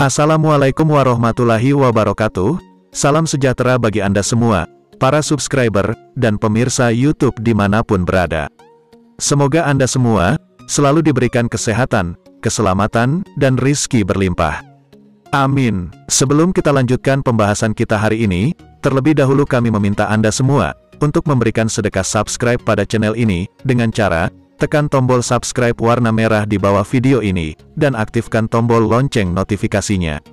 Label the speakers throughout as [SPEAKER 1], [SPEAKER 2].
[SPEAKER 1] Assalamualaikum warahmatullahi wabarakatuh. Salam sejahtera bagi Anda semua, para subscriber, dan pemirsa YouTube dimanapun berada. Semoga Anda semua selalu diberikan kesehatan, keselamatan, dan rizki berlimpah. Amin. Sebelum kita lanjutkan pembahasan kita hari ini, terlebih dahulu kami meminta Anda semua untuk memberikan sedekah subscribe pada channel ini dengan cara tekan tombol subscribe warna merah di bawah video ini, dan aktifkan tombol lonceng notifikasinya.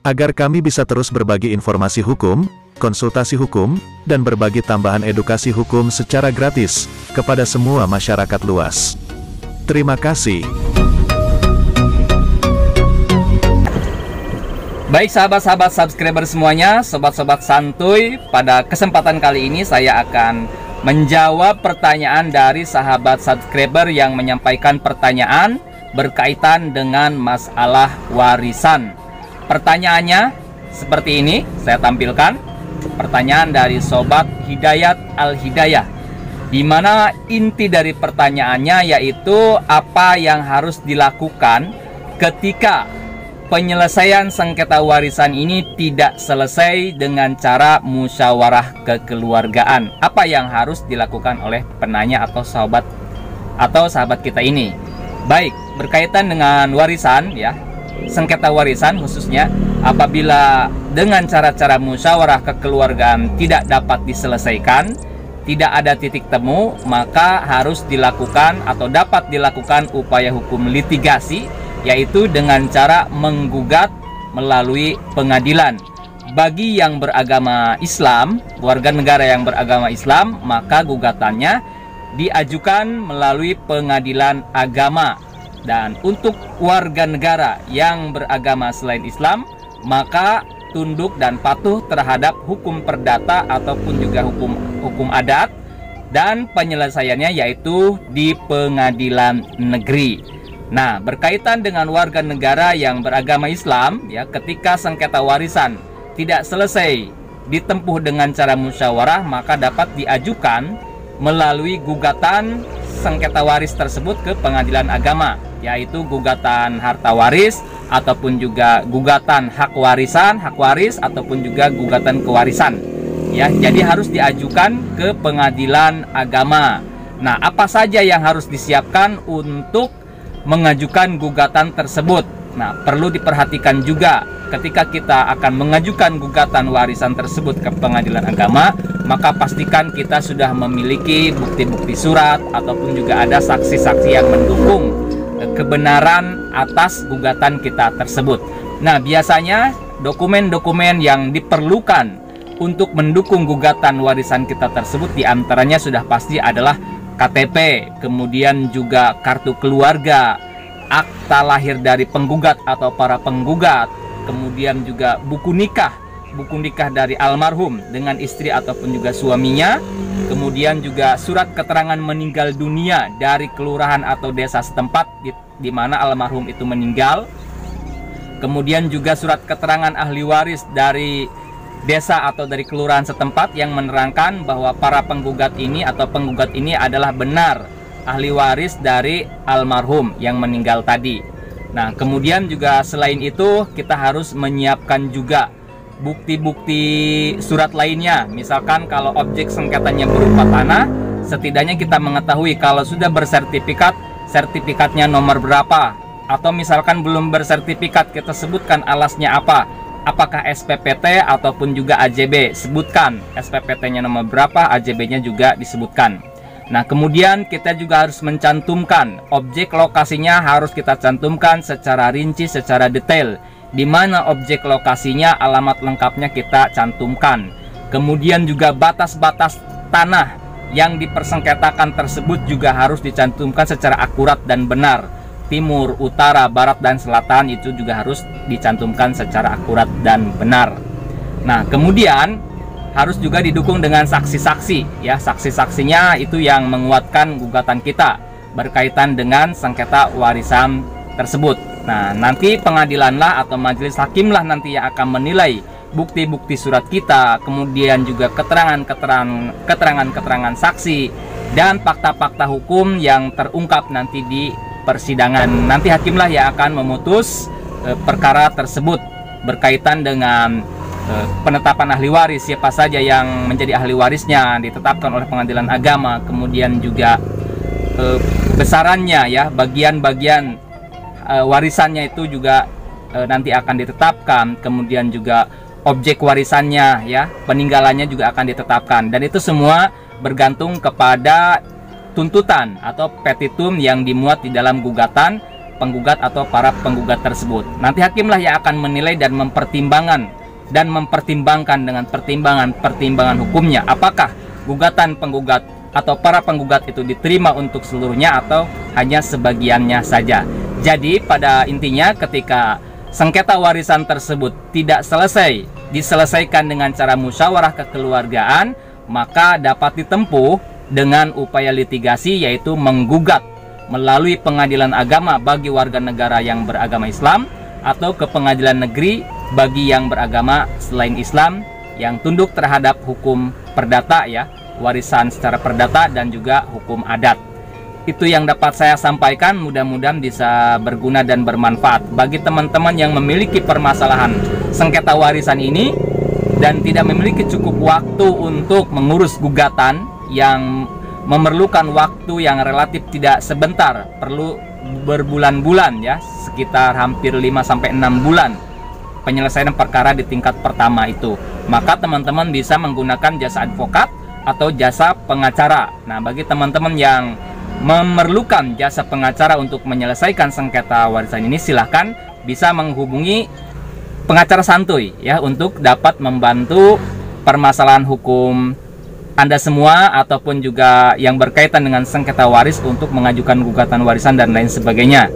[SPEAKER 1] Agar kami bisa terus berbagi informasi hukum, konsultasi hukum, dan berbagi tambahan edukasi hukum secara gratis kepada semua masyarakat luas. Terima kasih.
[SPEAKER 2] Baik sahabat-sahabat subscriber semuanya, sobat-sobat santuy, pada kesempatan kali ini saya akan menjawab pertanyaan dari sahabat subscriber yang menyampaikan pertanyaan berkaitan dengan masalah warisan. Pertanyaannya seperti ini, saya tampilkan. Pertanyaan dari Sobat Hidayat Al-Hidayah, di mana inti dari pertanyaannya yaitu apa yang harus dilakukan ketika penyelesaian sengketa warisan ini tidak selesai dengan cara musyawarah kekeluargaan. Apa yang harus dilakukan oleh penanya atau sahabat kita ini? Baik, berkaitan dengan warisan ya, sengketa warisan khususnya, apabila dengan cara-cara musyawarah kekeluargaan tidak dapat diselesaikan, tidak ada titik temu, maka harus dilakukan atau dapat dilakukan upaya hukum litigasi, yaitu dengan cara menggugat melalui pengadilan. Bagi yang beragama Islam, warga negara yang beragama Islam, maka gugatannya diajukan melalui pengadilan agama. Dan untuk warga negara yang beragama selain Islam, maka tunduk dan patuh terhadap hukum perdata ataupun juga hukum adat, dan penyelesaiannya yaitu di pengadilan negeri. Nah, berkaitan dengan warga negara yang beragama Islam, ya, ketika sengketa warisan tidak selesai ditempuh dengan cara musyawarah, maka dapat diajukan melalui gugatan sengketa waris tersebut ke pengadilan agama, yaitu gugatan harta waris ataupun juga gugatan hak waris ataupun juga gugatan kewarisan. Ya, jadi harus diajukan ke pengadilan agama. Nah, apa saja yang harus disiapkan untuk mengajukan gugatan tersebut? Nah, perlu diperhatikan juga ketika kita akan mengajukan gugatan warisan tersebut ke pengadilan agama, maka pastikan kita sudah memiliki bukti-bukti surat ataupun juga ada saksi-saksi yang mendukung kebenaran atas gugatan kita tersebut. Nah, biasanya dokumen-dokumen yang diperlukan untuk mendukung gugatan warisan kita tersebut diantaranya sudah pasti adalah KTP, kemudian juga kartu keluarga, akta lahir dari penggugat atau para penggugat, kemudian juga buku nikah dari almarhum dengan istri ataupun juga suaminya, kemudian juga surat keterangan meninggal dunia dari kelurahan atau desa setempat di mana almarhum itu meninggal, kemudian juga surat keterangan ahli waris dari desa atau dari kelurahan setempat yang menerangkan bahwa para penggugat ini atau penggugat ini adalah benar ahli waris dari almarhum yang meninggal tadi. Nah, kemudian juga selain itu kita harus menyiapkan juga bukti-bukti surat lainnya. Misalkan kalau objek sengketanya berupa tanah, setidaknya kita mengetahui kalau sudah bersertifikat, sertifikatnya nomor berapa, atau misalkan belum bersertifikat, kita sebutkan alasnya apa. Apakah SPPT ataupun juga AJB, sebutkan SPPT-nya nomor berapa, AJB-nya juga disebutkan. Nah, kemudian kita juga harus mencantumkan objek lokasinya, harus kita cantumkan secara rinci, secara detail. Di mana objek lokasinya, alamat lengkapnya kita cantumkan. Kemudian juga batas-batas tanah yang dipersengketakan tersebut juga harus dicantumkan secara akurat dan benar. Timur, utara, barat, dan selatan itu juga harus dicantumkan secara akurat dan benar. Nah, kemudian harus juga didukung dengan saksi-saksi ya. Saksi-saksinya itu yang menguatkan gugatan kita berkaitan dengan sengketa warisan tersebut. Nah, nanti pengadilanlah atau majelis hakimlah nanti yang akan menilai bukti-bukti surat kita, kemudian juga keterangan-keterangan saksi, dan fakta-fakta hukum yang terungkap nanti di persidangan. Nanti hakimlah yang akan memutus perkara tersebut berkaitan dengan penetapan ahli waris, siapa saja yang menjadi ahli warisnya ditetapkan oleh pengadilan agama, kemudian juga besarannya ya, bagian-bagian warisannya itu juga nanti akan ditetapkan, kemudian juga objek warisannya ya, peninggalannya juga akan ditetapkan, dan itu semua bergantung kepada tuntutan atau petitum yang dimuat di dalam gugatan penggugat atau para penggugat tersebut. Nanti hakimlah yang akan menilai dan mempertimbangkan dengan pertimbangan hukumnya, apakah gugatan penggugat atau para penggugat itu diterima untuk seluruhnya atau hanya sebagiannya saja. Jadi pada intinya ketika sengketa warisan tersebut tidak diselesaikan dengan cara musyawarah kekeluargaan, maka dapat ditempuh dengan upaya litigasi, yaitu menggugat melalui pengadilan agama bagi warga negara yang beragama Islam atau ke pengadilan negeri bagi yang beragama selain Islam yang tunduk terhadap hukum perdata ya, warisan secara perdata dan juga hukum adat. Itu yang dapat saya sampaikan, mudah-mudahan bisa berguna dan bermanfaat bagi teman-teman yang memiliki permasalahan sengketa warisan ini dan tidak memiliki cukup waktu untuk mengurus gugatan yang memerlukan waktu yang relatif tidak sebentar, perlu berbulan-bulan ya, sekitar hampir 5-6 bulan penyelesaian perkara di tingkat pertama itu. Maka teman-teman bisa menggunakan jasa advokat atau jasa pengacara. Nah, bagi teman-teman yang memerlukan jasa pengacara untuk menyelesaikan sengketa warisan ini, silahkan bisa menghubungi pengacara santuy ya, untuk dapat membantu permasalahan hukum Anda semua ataupun juga yang berkaitan dengan sengketa waris untuk mengajukan gugatan warisan dan lain sebagainya.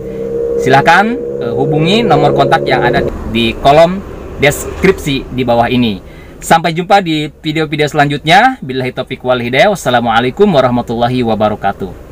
[SPEAKER 2] Silahkan hubungi nomor kontak yang ada di kolom deskripsi di bawah ini. Sampai jumpa di video-video selanjutnya. Billahi taufiq wal hidayah. Wassalamualaikum warahmatullahi wabarakatuh.